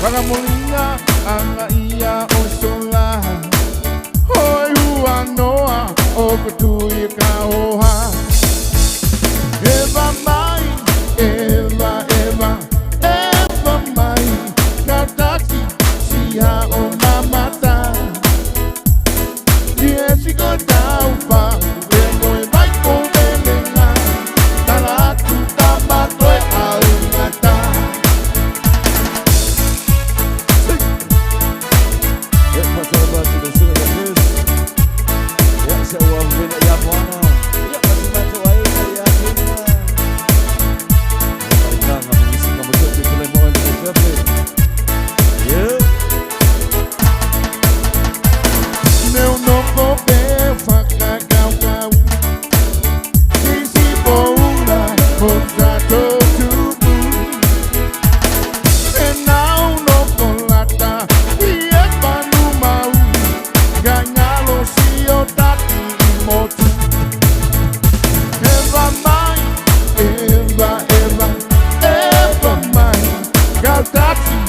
Wakamulinga anga ia o sola hoi hua noa o kutui ka oha Eva mai, Eva, Eva, Eva mai Kautaki siha o mamata Diesi ko taupa Remo e vai ko belenga Talatu tamato e au ngata Meu novo bem faca cau Sisi boura Mostrato tubu E não novo lata E é panu mau Ganhalo si o dati imotu Eva mai Eva, Eva, Eva mai Gaudati